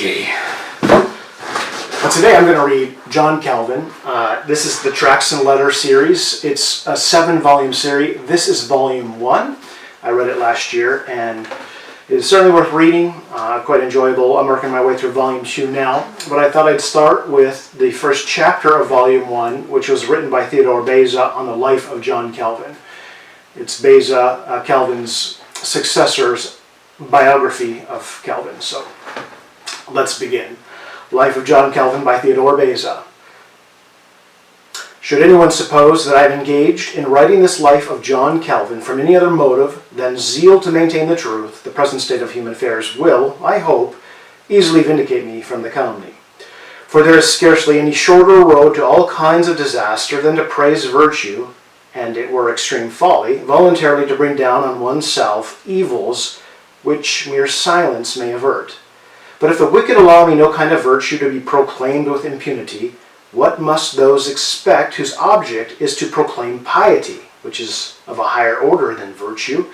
Okay. Today I'm going to read John Calvin. This is the Tracts and Letter series. It's a 7-volume series. This is volume 1. I read it last year and it is certainly worth reading. Quite enjoyable. I'm working my way through volume 2 now. But I thought I'd start with the first chapter of volume 1, which was written by Theodore Beza on the life of John Calvin. It's Beza, Calvin's successor's biography of Calvin. So let's begin. Life of John Calvin by Theodore Beza. Should anyone suppose that I have engaged in writing this life of John Calvin from any other motive than zeal to maintain the truth, the present state of human affairs will, I hope, easily vindicate me from the calumny. For there is scarcely any shorter road to all kinds of disaster than to praise virtue, and it were extreme folly, voluntarily to bring down on oneself evils which mere silence may avert. But if the wicked allow me no kind of virtue to be proclaimed with impunity, what must those expect whose object is to proclaim piety, which is of a higher order than virtue,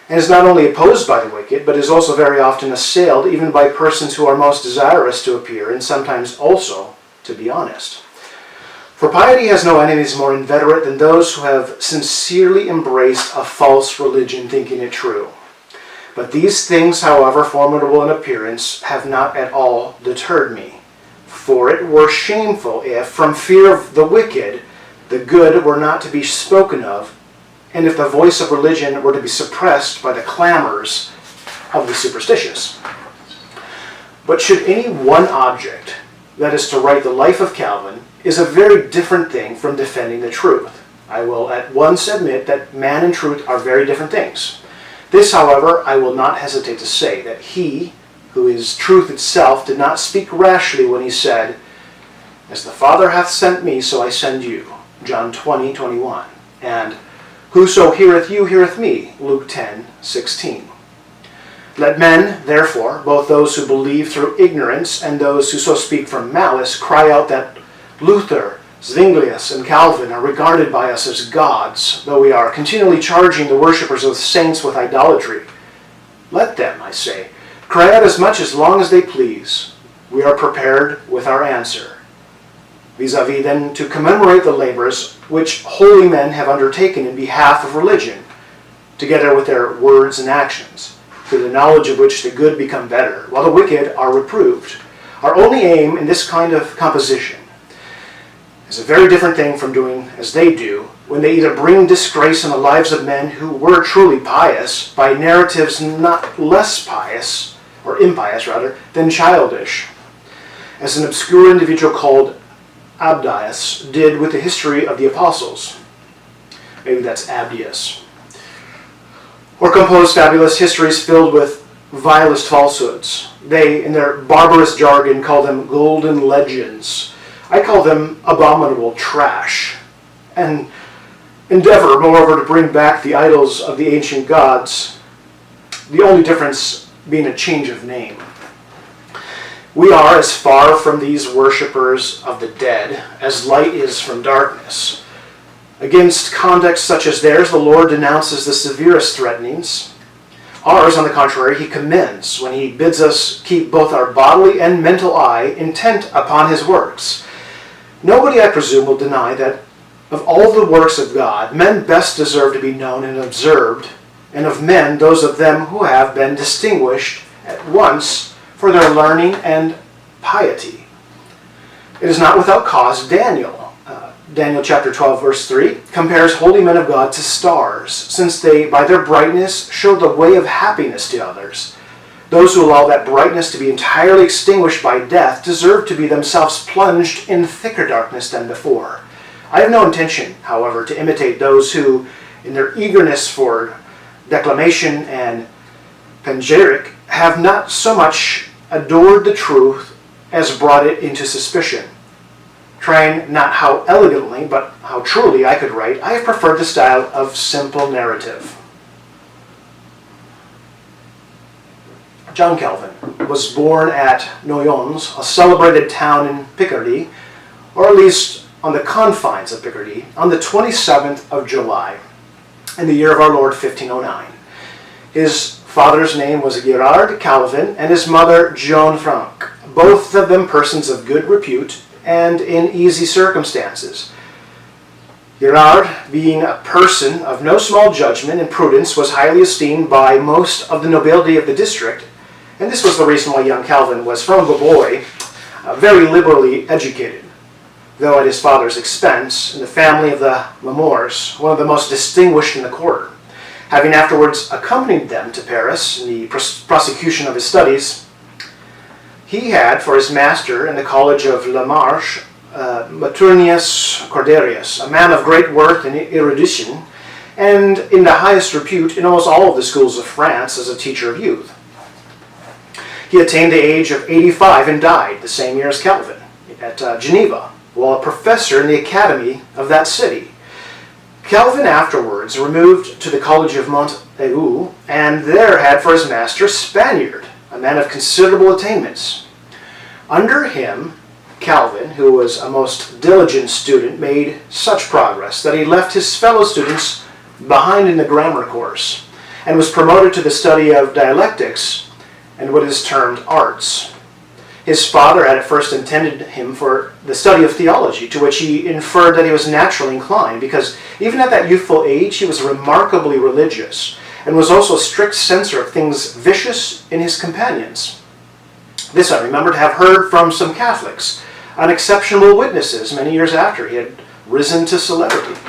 and is not only opposed by the wicked, but is also very often assailed even by persons who are most desirous to appear, and sometimes also to be honest? For piety has no enemies more inveterate than those who have sincerely embraced a false religion, thinking it true. But these things, however formidable in appearance, have not at all deterred me. For it were shameful if, from fear of the wicked, the good were not to be spoken of, and if the voice of religion were to be suppressed by the clamors of the superstitious. But should any one object, that is to write the life of Calvin, is a very different thing from defending the truth. I will at once admit that man and truth are very different things. This, however, I will not hesitate to say, that he, who is truth itself, did not speak rashly when he said, "As the Father hath sent me, so I send you," John 20:21, and "Whoso heareth you heareth me," Luke 10:16. Let men, therefore, both those who believe through ignorance and those who so speak from malice, cry out that Luther, Zwinglius, and Calvin are regarded by us as gods, though we are continually charging the worshippers of saints with idolatry. Let them, I say, cry out as much as long as they please. We are prepared with our answer. Vis-a-vis then to commemorate the labors which holy men have undertaken in behalf of religion, together with their words and actions, through the knowledge of which the good become better, while the wicked are reproved. Our only aim in this kind of composition is a very different thing from doing as they do, when they either bring disgrace on the lives of men who were truly pious by narratives not less pious, or impious rather, than childish, as an obscure individual called Abdias did with the history of the apostles. Maybe that's Abdias. Or compose fabulous histories filled with vilest falsehoods. They, in their barbarous jargon, call them golden legends. I call them abominable trash, and endeavor, moreover, to bring back the idols of the ancient gods, the only difference being a change of name. We are as far from these worshippers of the dead as light is from darkness. Against contexts such as theirs, the Lord denounces the severest threatenings. Ours, on the contrary, he commends when he bids us keep both our bodily and mental eye intent upon his works. Nobody, I presume, will deny that of all the works of God, men best deserve to be known and observed, and of men, those of them who have been distinguished at once for their learning and piety. It is not without cause Daniel chapter 12, verse 3, compares holy men of God to stars, since they, by their brightness, show the way of happiness to others. Those who allow that brightness to be entirely extinguished by death deserve to be themselves plunged in thicker darkness than before. I have no intention, however, to imitate those who, in their eagerness for declamation and panegyric, have not so much adored the truth as brought it into suspicion. Trying not how elegantly, but how truly I could write, I have preferred the style of simple narrative. John Calvin was born at Noyons, a celebrated town in Picardy, or at least on the confines of Picardy, on the 27th of July, in the year of our Lord 1509. His father's name was Gerard Calvin, and his mother Joan Frank. both of them persons of good repute and in easy circumstances. Gerard, being a person of no small judgment and prudence, was highly esteemed by most of the nobility of the district, and this was the reason why young Calvin was, from a boy, very liberally educated, though at his father's expense, in the family of the Lamours, one of the most distinguished in the quarter. Having afterwards accompanied them to Paris in the prosecution of his studies, he had for his master in the college of La Marche Maturnius Corderius, a man of great worth and erudition, and in the highest repute in almost all of the schools of France as a teacher of youth. He attained the age of 85 and died the same year as Calvin at Geneva, while a professor in the academy of that city. Calvin afterwards removed to the college of Montaigu, and there had for his master a Spaniard, a man of considerable attainments. Under him, Calvin, who was a most diligent student, made such progress that he left his fellow students behind in the grammar course, and was promoted to the study of dialectics and what is termed arts. His father had at first intended him for the study of theology, to which he inferred that he was naturally inclined, because even at that youthful age he was remarkably religious, and was also a strict censor of things vicious in his companions. This I remember to have heard from some Catholics, unexceptionable witnesses many years after he had risen to celebrity.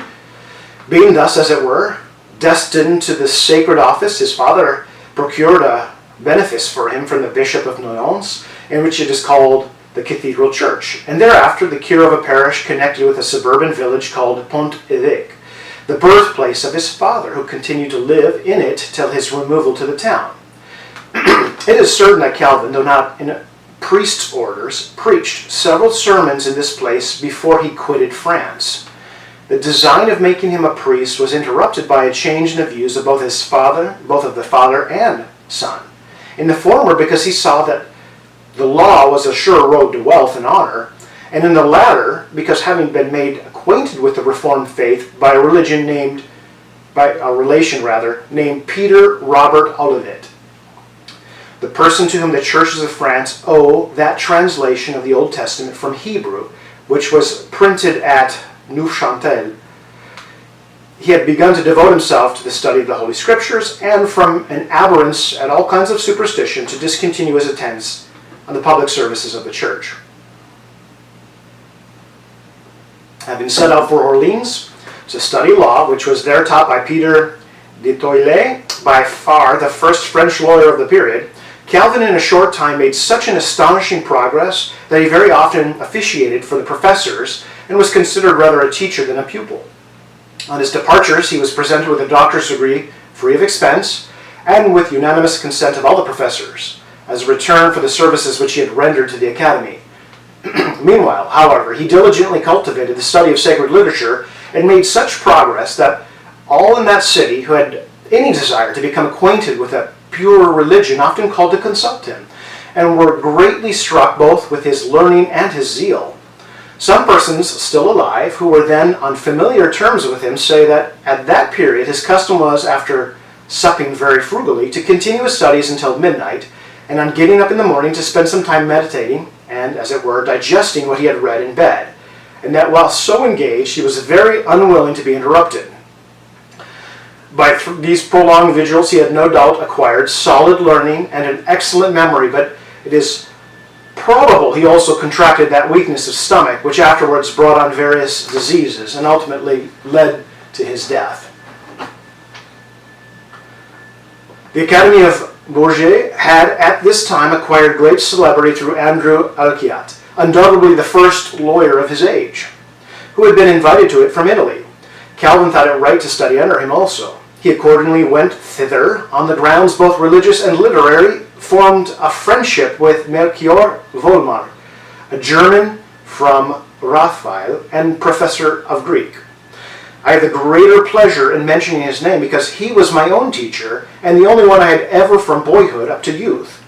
Being thus, as it were, destined to this sacred office, his father procured a benefice for him from the Bishop of Noyons, in which it is called the Cathedral Church, and thereafter the cure of a parish connected with a suburban village called Pont-Évêque, the birthplace of his father, who continued to live in it till his removal to the town. It is certain that Calvin, though not in priest's orders, preached several sermons in this place before he quitted France. The design of making him a priest was interrupted by a change in the views of both of the father and son. In the former, because he saw that the law was a sure road to wealth and honor, and in the latter, because having been made acquainted with the Reformed faith by a relation named Peter Robert Olivet, the person to whom the churches of France owe that translation of the Old Testament from Hebrew, which was printed at Neufchâtel. He had begun to devote himself to the study of the Holy Scriptures, and from an abhorrence at all kinds of superstition to discontinue his attendance on the public services of the church. Having set out for Orleans to study law, which was there taught by Peter de Toillet, by far the first French lawyer of the period, Calvin in a short time made such an astonishing progress that he very often officiated for the professors and was considered rather a teacher than a pupil. On his departures, he was presented with a doctor's degree free of expense and with unanimous consent of all the professors, as a return for the services which he had rendered to the academy. Meanwhile, however, he diligently cultivated the study of sacred literature and made such progress that all in that city who had any desire to become acquainted with a pure religion often called to consult him, and were greatly struck both with his learning and his zeal. Some persons still alive, who were then on familiar terms with him, say that at that period his custom was, after supping very frugally, to continue his studies until midnight, and on getting up in the morning to spend some time meditating and, as it were, digesting what he had read in bed, and that while so engaged he was very unwilling to be interrupted. By these prolonged vigils he had no doubt acquired solid learning and an excellent memory, but it is probable he also contracted that weakness of stomach which afterwards brought on various diseases and ultimately led to his death. The Academy of Bourget had at this time acquired great celebrity through Andrew Alciat, undoubtedly the first lawyer of his age, who had been invited to it from Italy. Calvin thought it right to study under him also. He accordingly went thither on the grounds both religious and literary, formed a friendship with Melchior Volmar, a German from Rothweil and professor of Greek. I have the greater pleasure in mentioning his name because he was my own teacher and the only one I had ever from boyhood up to youth.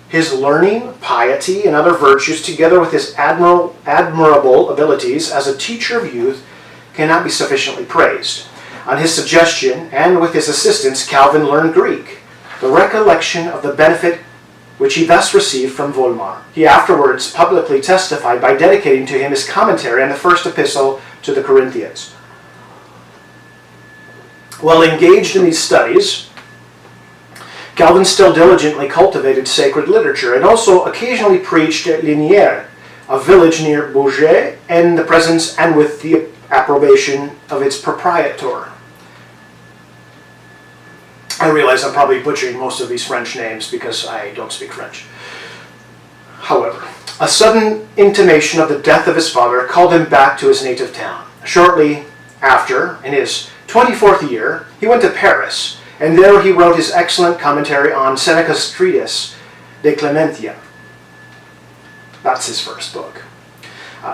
His learning, piety, and other virtues, together with his admirable abilities as a teacher of youth, cannot be sufficiently praised. On his suggestion, and with his assistance, Calvin learned Greek. The recollection of the benefit which he thus received from Volmar. He afterwards publicly testified by dedicating to him his commentary on the first epistle to the Corinthians. While engaged in these studies, Calvin still diligently cultivated sacred literature and also occasionally preached at Lignières, a village near Bourget, in the presence and with the approbation of its proprietor. I realize I'm probably butchering most of these French names because I don't speak French. However, a sudden intimation of the death of his father called him back to his native town. Shortly after, in his 24th year, he went to Paris, and there he wrote his excellent commentary on Seneca's treatise, De Clementia. That's his first book.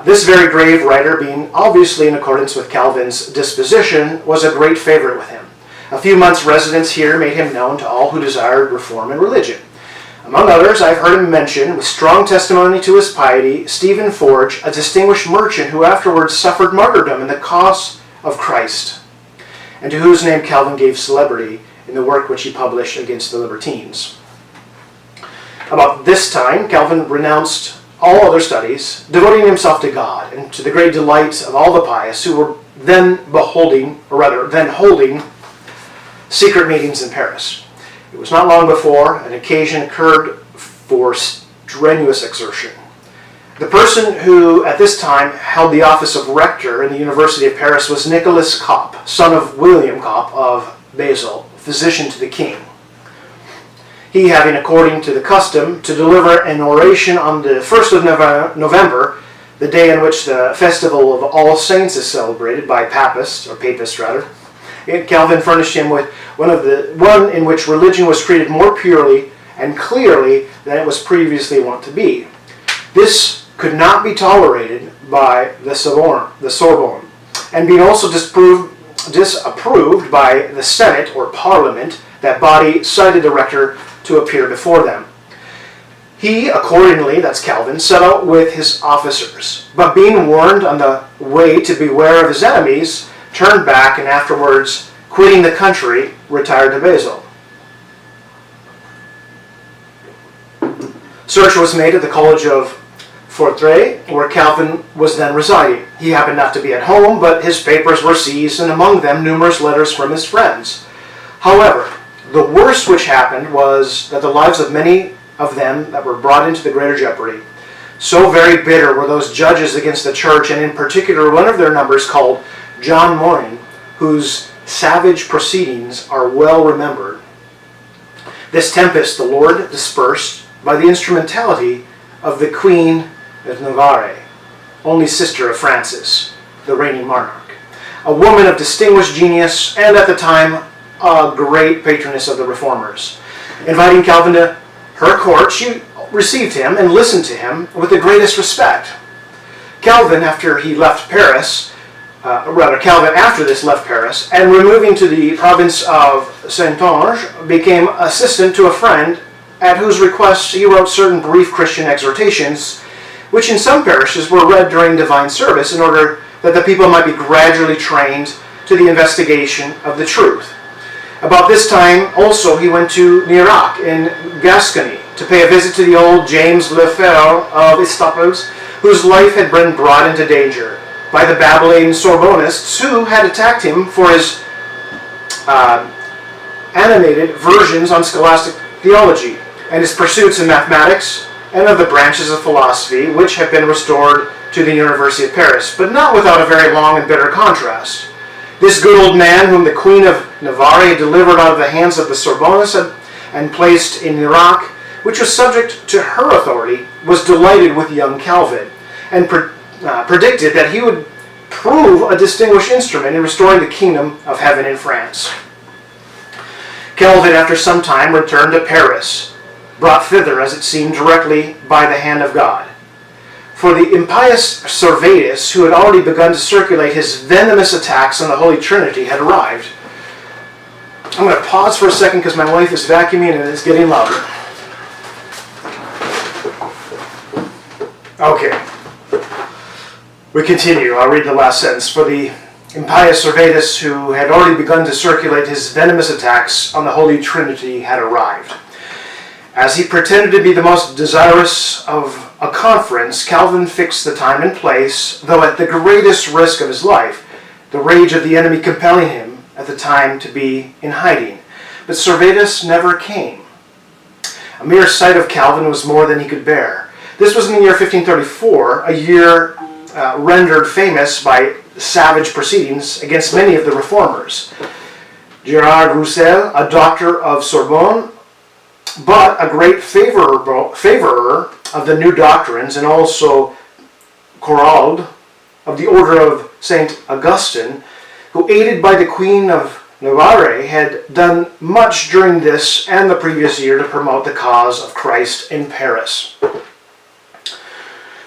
This very grave writer, being obviously in accordance with Calvin's disposition, was a great favorite with him. A few months' residence here made him known to all who desired reform in religion. Among others, I've heard him mention, with strong testimony to his piety, Stephen Forge, a distinguished merchant who afterwards suffered martyrdom in the cause of Christ, and to whose name Calvin gave celebrity in the work which he published against the libertines. About this time, Calvin renounced all other studies, devoting himself to God, and to the great delight of all the pious who were then holding secret meetings in Paris. It was not long before an occasion occurred for strenuous exertion. The person who at this time held the office of rector in the University of Paris was Nicholas Cop, son of William Cop of Basel, physician to the king. He having, according to the custom, to deliver an oration on the 1st of November, the day on which the festival of All Saints is celebrated by papists rather, Calvin furnished him with one in which religion was treated more purely and clearly than it was previously wont to be. This could not be tolerated by the Sorbonne, and being also disapproved by the Senate or Parliament, that body cited the rector to appear before them. He accordingly, that's Calvin, set out with his officers, but being warned on the way to beware of his enemies, turned back and afterwards, quitting the country, retired to Basel. Search was made at the College of Fortrey, where Calvin was then residing. He happened not to be at home, but his papers were seized, and among them numerous letters from his friends. However, the worst which happened was that the lives of many of them that were brought into the greater jeopardy. So very bitter were those judges against the church, and in particular one of their numbers called John Morin, whose savage proceedings are well remembered. This tempest the Lord dispersed by the instrumentality of the Queen of Navarre, only sister of Francis, the reigning monarch, a woman of distinguished genius and at the time a great patroness of the reformers. Inviting Calvin to her court, she received him and listened to him with the greatest respect. Calvin, after this left Paris, and removing to the province of Saintonge, became assistant to a friend at whose request he wrote certain brief Christian exhortations, which in some parishes were read during divine service in order that the people might be gradually trained to the investigation of the truth. About this time also he went to Nerac in Gascony to pay a visit to the old James Lefebvre of Estaples, whose life had been brought into danger by the babbling Sorbonnists who had attacked him for his animated versions on scholastic theology and his pursuits in mathematics and of the branches of philosophy which have been restored to the University of Paris, but not without a very long and bitter contrast. This good old man, whom the Queen of Navarre had delivered out of the hands of the Sorbonnists and placed in Iraq, which was subject to her authority, was delighted with young Calvin, and predicted that he would prove a distinguished instrument in restoring the kingdom of heaven in France. Calvin, after some time, returned to Paris, brought thither, as it seemed, directly by the hand of God. For the impious Servetus, who had already begun to circulate his venomous attacks on the Holy Trinity, had arrived. I'm going to pause for a second because my wife is vacuuming and it's getting louder. Okay. We continue. I'll read the last sentence. For the impious Servetus, who had already begun to circulate his venomous attacks on the Holy Trinity, had arrived. As he pretended to be the most desirous of a conference, Calvin fixed the time and place, though at the greatest risk of his life, the rage of the enemy compelling him at the time to be in hiding. But Servetus never came. A mere sight of Calvin was more than he could bear. This was in the year 1534, a year rendered famous by savage proceedings against many of the reformers. Gerard Roussel, a doctor of Sorbonne, but a great favorer of the new doctrines, and also Corald of the order of St. Augustine, who, aided by the Queen of Navarre, had done much during this and the previous year to promote the cause of Christ in Paris.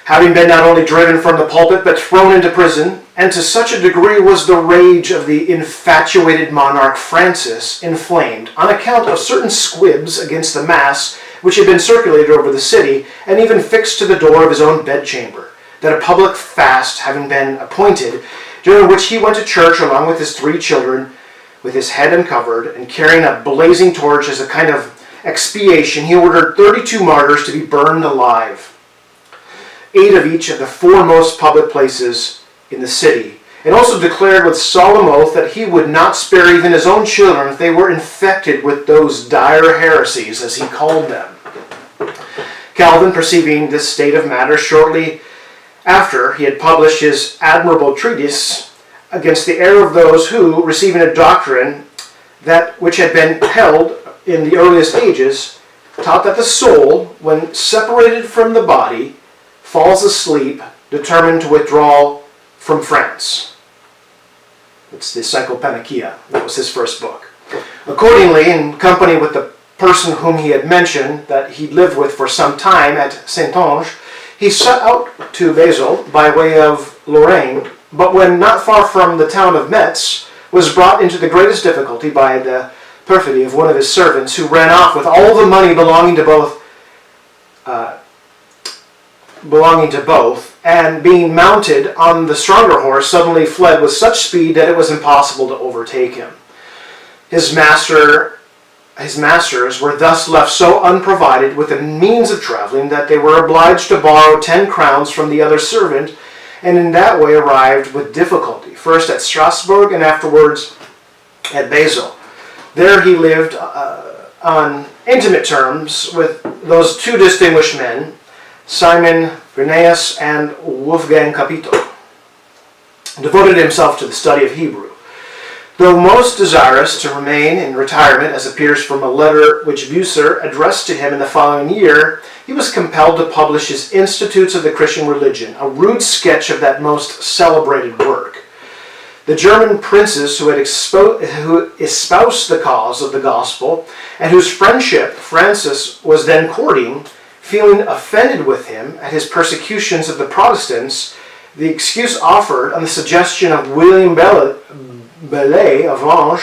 Having been not only driven from the pulpit but thrown into prison, and to such a degree was the rage of the infatuated monarch Francis inflamed on account of certain squibs against the Mass which had been circulated over the city and even fixed to the door of his own bedchamber, that a public fast having been appointed, during which he went to church along with his 3 children, with his head uncovered, and carrying a blazing torch as a kind of expiation, he ordered 32 martyrs to be burned alive, 8 of each of the 4 most public places in the city, and also declared with solemn oath that he would not spare even his own children if they were infected with those dire heresies, as he called them. Calvin, perceiving this state of matters shortly after he had published his admirable treatise against the error of those who, receiving a doctrine that which had been held in the earliest ages, taught that the soul, when separated from the body, falls asleep, determined to withdraw from France. It's the Psychopanachia. That was his first book. Accordingly, in company with the person whom he had mentioned that he lived with for some time at Saintonge, he set out to Basel by way of Lorraine, but when not far from the town of Metz, was brought into the greatest difficulty by the perfidy of one of his servants, who ran off with all the money belonging to both, and being mounted on the stronger horse, suddenly fled with such speed that it was impossible to overtake him. His masters were thus left so unprovided with the means of traveling that they were obliged to borrow 10 crowns from the other servant, and in that way arrived with difficulty, first at Strasbourg and afterwards at Basel. There he lived on intimate terms with those 2 distinguished men, Simon Grenaeus and Wolfgang Capito, devoted himself to the study of Hebrew. Though most desirous to remain in retirement, as appears from a letter which Bucer addressed to him in the following year, he was compelled to publish his Institutes of the Christian Religion, a rude sketch of that most celebrated work. The German princes who espoused the cause of the gospel, and whose friendship Francis was then courting, feeling offended with him at his persecutions of the Protestants, the excuse offered on the suggestion of William Belay of Lange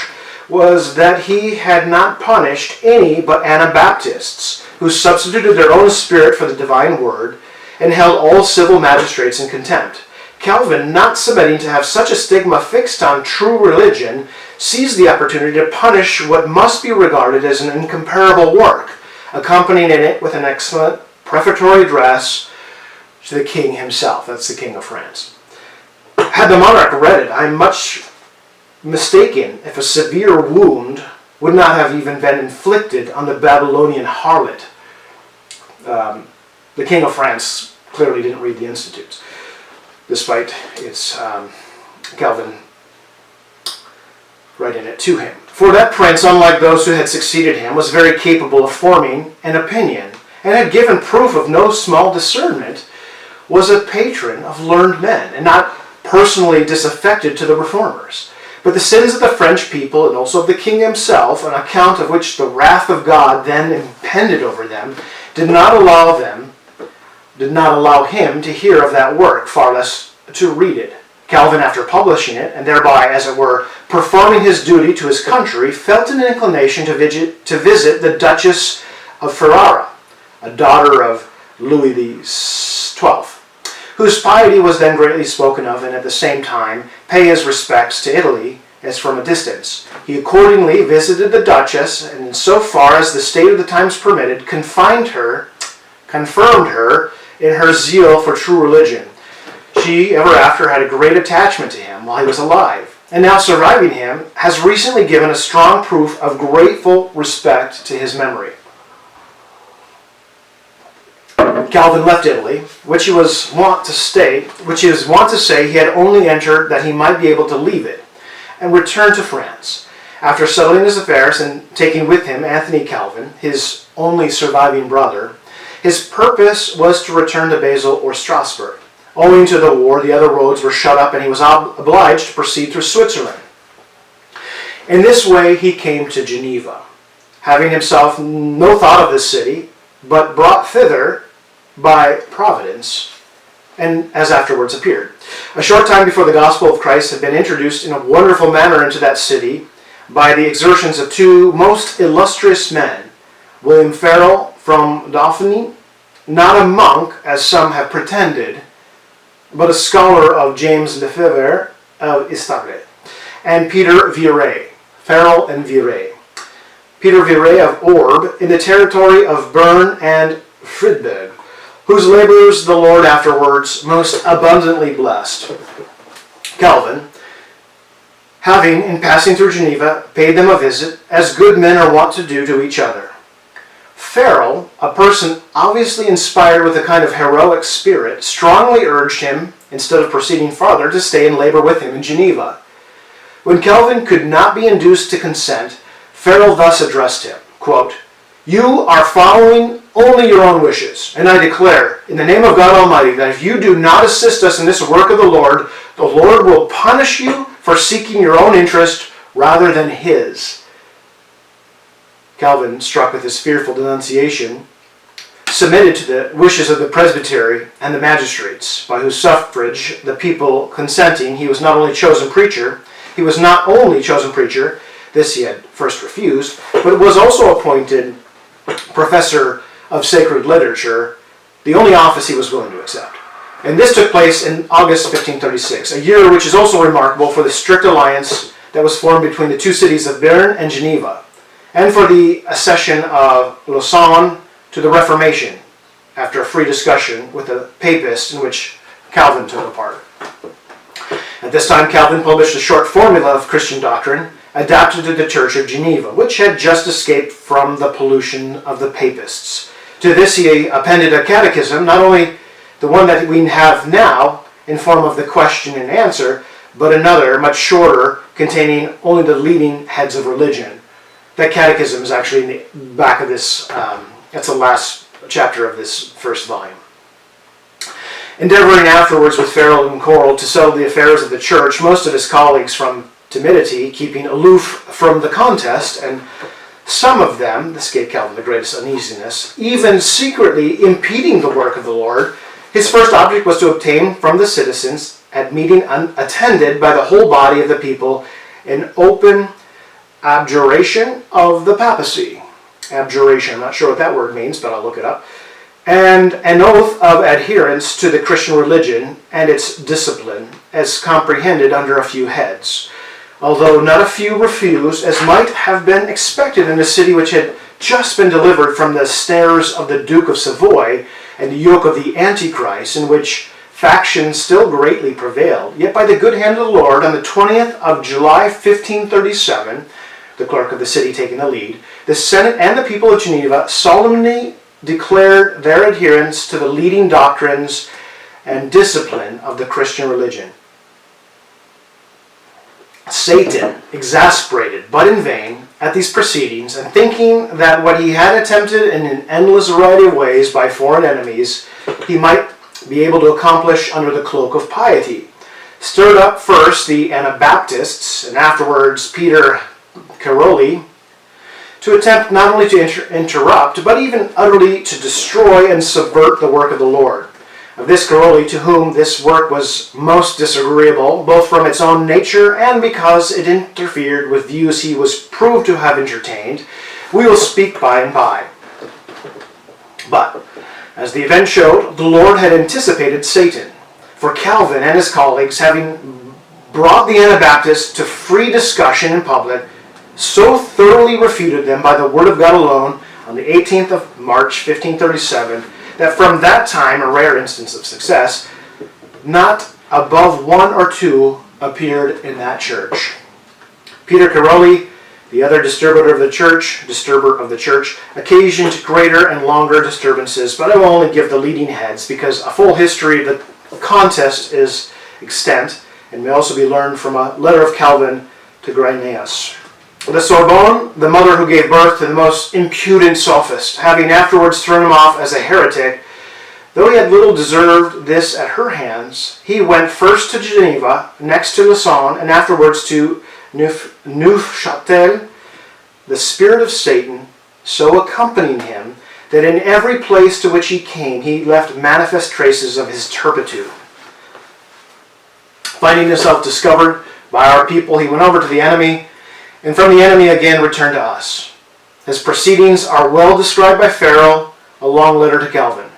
was that he had not punished any but Anabaptists, who substituted their own spirit for the divine word, and held all civil magistrates in contempt. Calvin, not submitting to have such a stigma fixed on true religion, seized the opportunity to punish what must be regarded as an incomparable work, accompanying it with an excellent prefatory address to the king himself. That's the King of France. Had the monarch read it, I am much mistaken if a severe wound would not have even been inflicted on the Babylonian harlot. The King of France clearly didn't read the Institutes, despite its Calvin writing it to him. For that prince, unlike those who had succeeded him, was very capable of forming an opinion, and had given proof of no small discernment, was a patron of learned men, and not personally disaffected to the reformers. But the sins of the French people, and also of the king himself, on account of which the wrath of God then impended over them, did not allow him to hear of that work, far less to read it. Calvin, after publishing it, and thereby, as it were, performing his duty to his country, felt an inclination to visit the Duchess of Ferrara, a daughter of Louis XII, whose piety was then greatly spoken of, and at the same time pay his respects to Italy, as from a distance. He accordingly visited the Duchess, and in so far as the state of the times permitted, confirmed her in her zeal for true religion. She, ever after, had a great attachment to him while he was alive, and now surviving him, has recently given a strong proof of grateful respect to his memory. Calvin left Italy, which he was wont to say he had only entered that he might be able to leave it, and returned to France. After settling his affairs and taking with him Anthony Calvin, his only surviving brother, his purpose was to return to Basel or Strasbourg. Owing to the war, the other roads were shut up and he was obliged to proceed through Switzerland. In this way he came to Geneva, having himself no thought of this city, but brought thither by providence, and as afterwards appeared. A short time before the gospel of Christ had been introduced in a wonderful manner into that city by the exertions of two most illustrious men, William Farel from Dauphiny, not a monk as some have pretended, but a scholar of James Lefebvre of Istagre, and Peter Viret, Farel and Viret. Peter Viret of Orbe, in the territory of Bern and Friedberg, whose labors the Lord afterwards most abundantly blessed. Calvin, having, in passing through Geneva, paid them a visit, as good men are wont to do to each other. Farel, a person obviously inspired with a kind of heroic spirit, strongly urged him, instead of proceeding farther, to stay and labor with him in Geneva. When Calvin could not be induced to consent, Farel thus addressed him, quote, "You are following only your own wishes, and I declare, in the name of God Almighty, that if you do not assist us in this work of the Lord will punish you for seeking your own interest rather than his." Calvin, struck with this fearful denunciation, submitted to the wishes of the presbytery and the magistrates, by whose suffrage, the people consenting, he was not only chosen preacher, this he had first refused, but was also appointed professor of sacred literature, the only office he was willing to accept. And this took place in August 1536, a year which is also remarkable for the strict alliance that was formed between the two cities of Bern and Geneva, and for the accession of Lausanne to the Reformation, after a free discussion with the papists in which Calvin took a part. At this time, Calvin published a short formula of Christian doctrine adapted to the Church of Geneva, which had just escaped from the pollution of the papists. To this he appended a catechism, not only the one that we have now in form of the question and answer, but another, much shorter, containing only the leading heads of religion. That catechism is actually in the back of this, that's the last chapter of this first volume. Endeavoring afterwards with Farel and Corll to settle the affairs of the church, most of his colleagues from timidity keeping aloof from the contest, and some of them, this gave Calvin the greatest uneasiness, even secretly impeding the work of the Lord, his first object was to obtain from the citizens, at meeting attended by the whole body of the people, an open abjuration of the papacy. Abjuration, I'm not sure what that word means, but I'll look it up. And an oath of adherence to the Christian religion and its discipline, as comprehended under a few heads. Although not a few refused, as might have been expected in a city which had just been delivered from the snares of the Duke of Savoy and the yoke of the Antichrist, in which factions still greatly prevailed. Yet by the good hand of the Lord, on the 20th of July, 1537, the clerk of the city taking the lead, the Senate and the people of Geneva solemnly declared their adherence to the leading doctrines and discipline of the Christian religion. Satan, exasperated, but in vain, at these proceedings, and thinking that what he had attempted in an endless variety of ways by foreign enemies, he might be able to accomplish under the cloak of piety, stirred up first the Anabaptists, and afterwards Peter Caroli, to attempt not only to interrupt, but even utterly to destroy and subvert the work of the Lord. Of this Caroli, to whom this work was most disagreeable, both from its own nature and because it interfered with views he was proved to have entertained, we will speak by and by. But, as the event showed, the Lord had anticipated Satan, for Calvin and his colleagues, having brought the Anabaptists to free discussion in public, so thoroughly refuted them by the word of God alone on the 18th of March, 1537, that from that time, a rare instance of success, not above one or two appeared in that church. Peter Caroli, the other disturber of the church, occasioned greater and longer disturbances, but I will only give the leading heads because a full history of the contest is extant and may also be learned from a letter of Calvin to Grynaeus. The Sorbonne, the mother who gave birth to the most impudent sophist, having afterwards thrown him off as a heretic, though he had little deserved this at her hands, he went first to Geneva, next to Lausanne, and afterwards to Neufchâtel, the spirit of Satan so accompanying him that in every place to which he came he left manifest traces of his turpitude. Finding himself discovered by our people, he went over to the enemy, and from the enemy again returned to us. His proceedings are well described by Farel, a long letter to Calvin.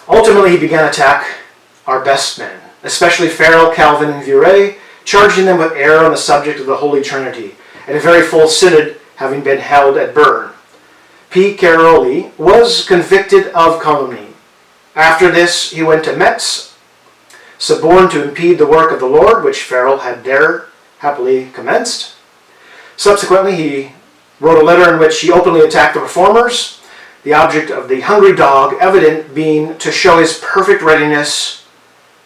Ultimately, he began to attack our best men, especially Farel, Calvin, and Viret, charging them with error on the subject of the Holy Trinity, and a very full synod having been held at Bern. P. Caroli was convicted of calumny. After this, he went to Metz, suborned to impede the work of the Lord, which Farel had there happily commenced. Subsequently, he wrote a letter in which he openly attacked the reformers, the object of the hungry dog evident being to show his perfect readiness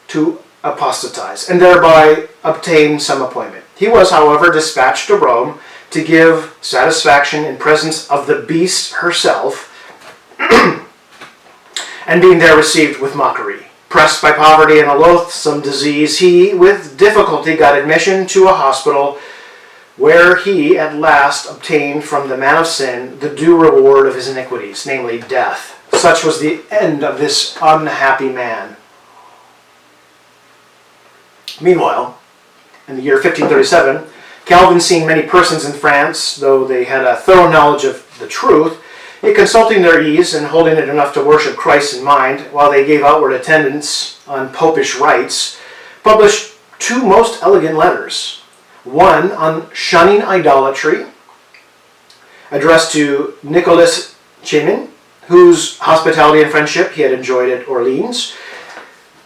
to apostatize, and thereby obtain some appointment. He was, however, dispatched to Rome to give satisfaction in presence of the beast herself, and being there received with mockery. Pressed by poverty and a loathsome disease, he with difficulty got admission to a hospital where he at last obtained from the man of sin the due reward of his iniquities, namely death. Such was the end of this unhappy man. Meanwhile, in the year 1537, Calvin, seeing many persons in France, though they had a thorough knowledge of the truth, yet consulting their ease and holding it enough to worship Christ in mind, while they gave outward attendance on popish rites, published two most elegant letters. One on shunning idolatry, addressed to Nicolas Chemin, whose hospitality and friendship he had enjoyed at Orleans,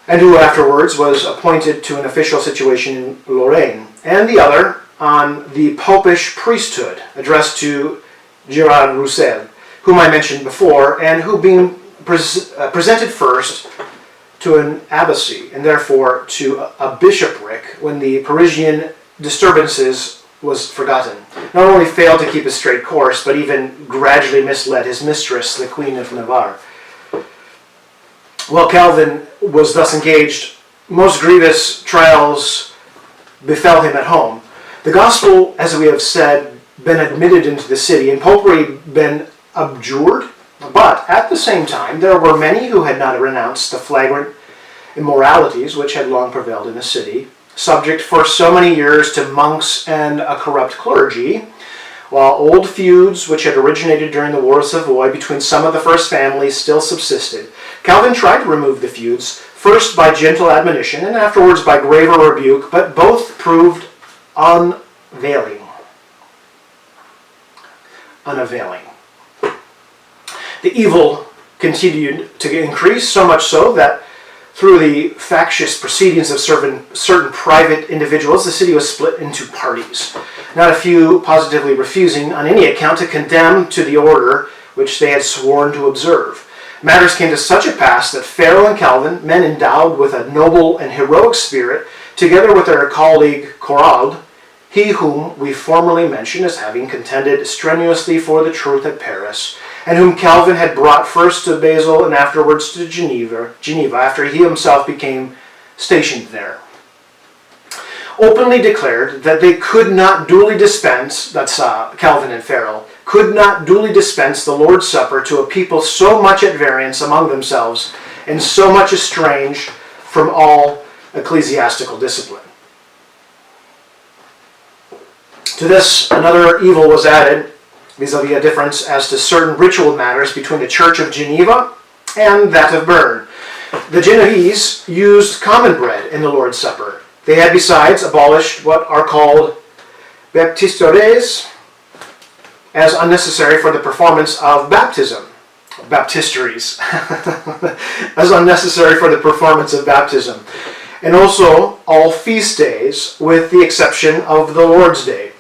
and who afterwards was appointed to an official situation in Lorraine, and the other on the popish priesthood, addressed to Girard Roussel, whom I mentioned before, and who being presented first to an abbacy, and therefore to a bishopric, when the Parisian disturbances was forgotten, not only failed to keep a straight course, but even gradually misled his mistress, the Queen of Navarre. While Calvin was thus engaged, most grievous trials befell him at home. The gospel, as we have said, been admitted into the city, and popery been abjured, but at the same time there were many who had not renounced the flagrant immoralities which had long prevailed in the city, subject for so many years to monks and a corrupt clergy, while old feuds which had originated during the War of Savoy between some of the first families still subsisted. Calvin tried to remove the feuds, first by gentle admonition and afterwards by graver rebuke, but both proved unavailing. The evil continued to increase, so much so that through the factious proceedings of certain private individuals, the city was split into parties, not a few positively refusing on any account to condemn to the order which they had sworn to observe. Matters came to such a pass that Farel and Calvin, men endowed with a noble and heroic spirit, together with their colleague Corrald, he whom we formerly mentioned as having contended strenuously for the truth at Paris, and whom Calvin had brought first to Basel and afterwards to Geneva after he himself became stationed there, openly declared that they could not duly dispense, that's Calvin and Farel, could not duly dispense the Lord's Supper to a people so much at variance among themselves and so much estranged from all ecclesiastical discipline. To this, another evil was added, vis-a-vis a difference as to certain ritual matters between the Church of Geneva and that of Bern. The Genoese used common bread in the Lord's Supper. They had besides abolished what are called baptistores as unnecessary for the performance of baptism. Baptisteries. As unnecessary for the performance of baptism. And also all feast days, with the exception of the Lord's Day.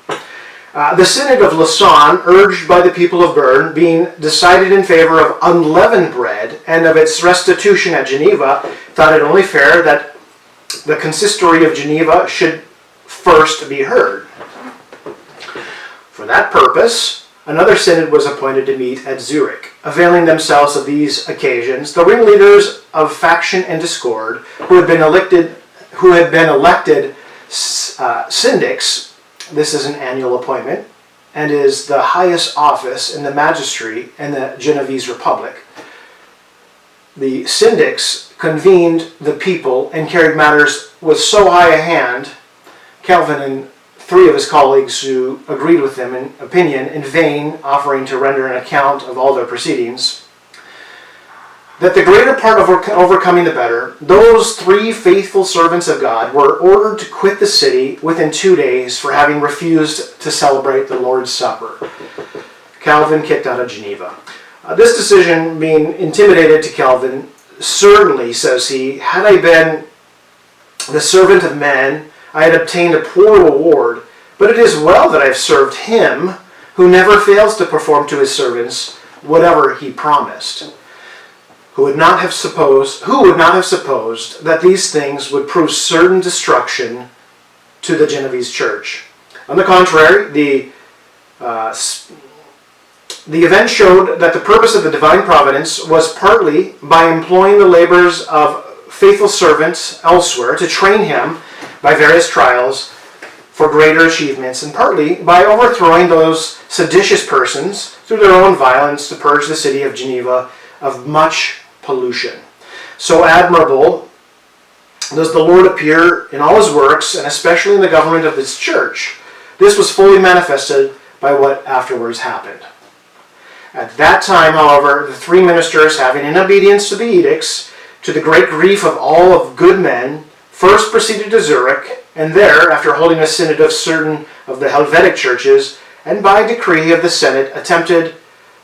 The Synod of Lausanne, urged by the people of Bern, being decided in favor of unleavened bread and of its restitution at Geneva, thought it only fair that the consistory of Geneva should first be heard. For that purpose, another synod was appointed to meet at Zurich. Availing themselves of these occasions, the ringleaders of faction and discord, who had been elected syndics. This is an annual appointment and is the highest office in the magistracy in the Genevese Republic. The syndics convened the people and carried matters with so high a hand, Calvin and 3 of his colleagues who agreed with them in opinion, in vain offering to render an account of all their proceedings, that the greater part of overcoming the better, those 3 faithful servants of God were ordered to quit the city within 2 days for having refused to celebrate the Lord's Supper. Calvin kicked out of Geneva. This decision being intimidated to Calvin, certainly, says he, had I been the servant of men, I had obtained a poor reward, but it is well that I have served him who never fails to perform to his servants whatever he promised. Who would not have supposed that these things would prove certain destruction to the Genevese church? On the contrary, the event showed that the purpose of the divine providence was partly by employing the labors of faithful servants elsewhere to train him by various trials for greater achievements, and partly by overthrowing those seditious persons through their own violence to purge the city of Geneva of much pollution. So admirable does the Lord appear in all his works, and especially in the government of his church. This was fully manifested by what afterwards happened. At that time, however, the 3 ministers, having in obedience to the edicts, to the great grief of all of good men, first proceeded to Zurich, and there, after holding a synod of certain of the Helvetic churches, and by decree of the Senate, attempted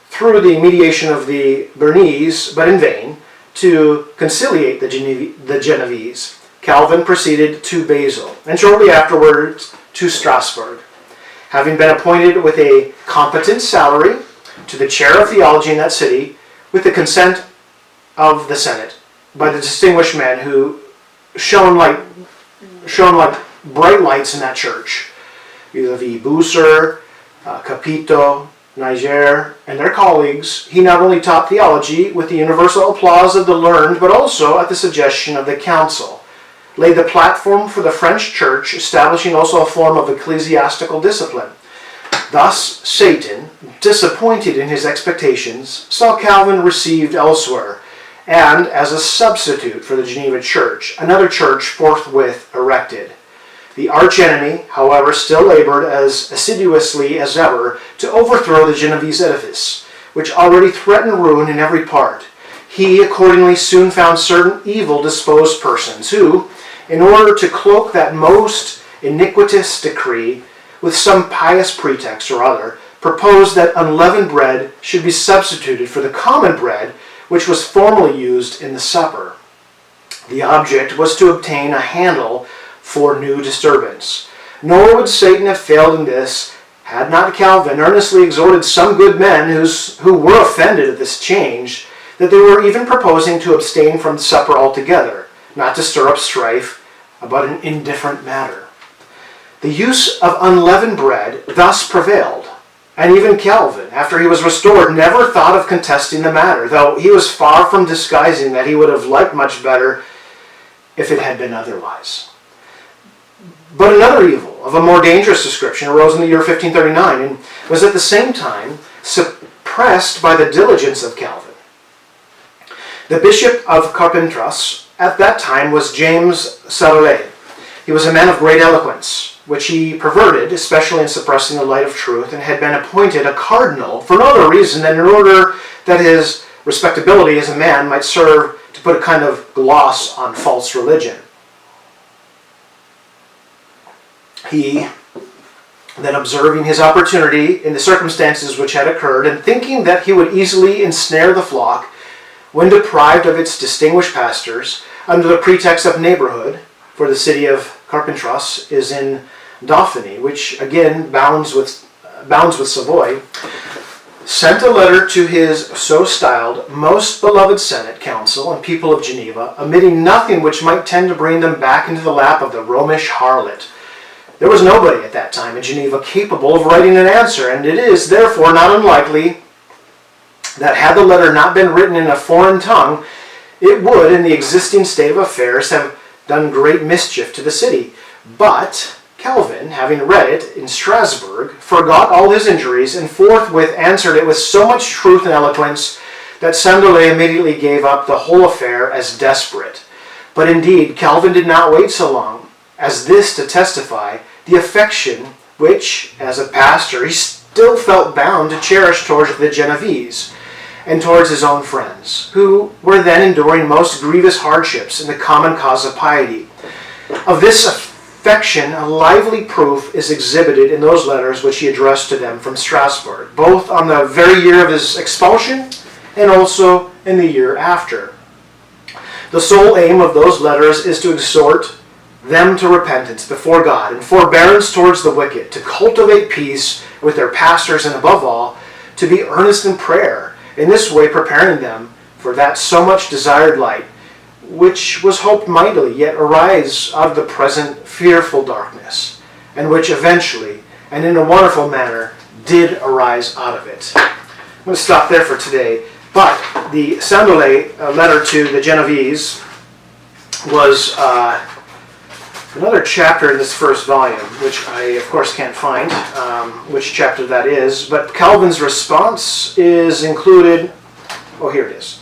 through the mediation of the Bernese, but in vain, to conciliate the Genevese. Calvin proceeded to Basel, and shortly afterwards to Strasbourg. Having been appointed with a competent salary to the chair of theology in that city, with the consent of the Senate, by the distinguished men who shone like bright lights in that church, vis-a-vis Bucer, Capito, Niger, and their colleagues, he not only taught theology with the universal applause of the learned, but also at the suggestion of the council, laid the platform for the French church, establishing also a form of ecclesiastical discipline. Thus, Satan, disappointed in his expectations, saw Calvin received elsewhere, and as a substitute for the Geneva church, another church forthwith erected. The archenemy, however, still labored as assiduously as ever to overthrow the Genevese edifice, which already threatened ruin in every part. He accordingly soon found certain evil-disposed persons who, in order to cloak that most iniquitous decree with some pious pretext or other, proposed that unleavened bread should be substituted for the common bread which was formerly used in the supper. The object was to obtain a handle for new disturbance. Nor would Satan have failed in this had not Calvin earnestly exhorted some good men who were offended at this change, that they were even proposing to abstain from the supper altogether, not to stir up strife about an indifferent matter. The use of unleavened bread thus prevailed, and even Calvin, after he was restored, never thought of contesting the matter, though he was far from disguising that he would have liked much better if it had been otherwise. But another evil, of a more dangerous description, arose in the year 1539, and was at the same time suppressed by the diligence of Calvin. The Bishop of Carpentras at that time was James Sarolais. He was a man of great eloquence, which he perverted, especially in suppressing the light of truth, and had been appointed a cardinal for no other reason than in order that his respectability as a man might serve to to put a kind of gloss on false religion. He, then observing his opportunity in the circumstances which had occurred, and thinking that he would easily ensnare the flock, when deprived of its distinguished pastors, under the pretext of neighborhood, for the city of Carpentras is in Dauphiny, which again bounds with Savoy, sent a letter to his so styled most beloved Senate, Council, and people of Geneva, omitting nothing which might tend to bring them back into the lap of the Romish harlot. There was nobody at that time in Geneva capable of writing an answer, and it is therefore not unlikely that had the letter not been written in a foreign tongue, it would, in the existing state of affairs, have done great mischief to the city. But Calvin, having read it in Strasbourg, forgot all his injuries, and forthwith answered it with so much truth and eloquence that Sandollet immediately gave up the whole affair as desperate. But indeed, Calvin did not wait so long as this to testify the affection which, as a pastor, he still felt bound to cherish towards the Genevese, and towards his own friends, who were then enduring most grievous hardships in the common cause of piety. Of this affection, a lively proof is exhibited in those letters which he addressed to them from Strasbourg, both on the very year of his expulsion and also in the year after. The sole aim of those letters is to exhort them to repentance before God and forbearance towards the wicked, to cultivate peace with their pastors, and above all, to be earnest in prayer, in this way preparing them for that so much desired light, which was hoped mightily yet arise out of the present fearful darkness, and which eventually, and in a wonderful manner, did arise out of it. I'm going to stop there for today, but the Sandollet letter to the Genevese was another chapter in this first volume, which I, of course, can't find which chapter that is, but Calvin's response is included. Oh, here it is.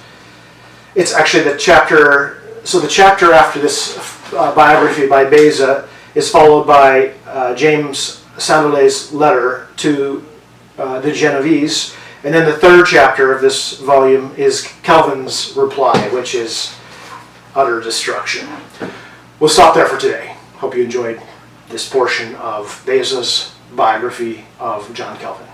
It's actually the chapter, so the chapter after this biography by Beza is followed by James Sandollet's letter to the Genevese, and then the third chapter of this volume is Calvin's reply, which is utter destruction. We'll stop there for today. Hope you enjoyed this portion of Beza's biography of John Calvin.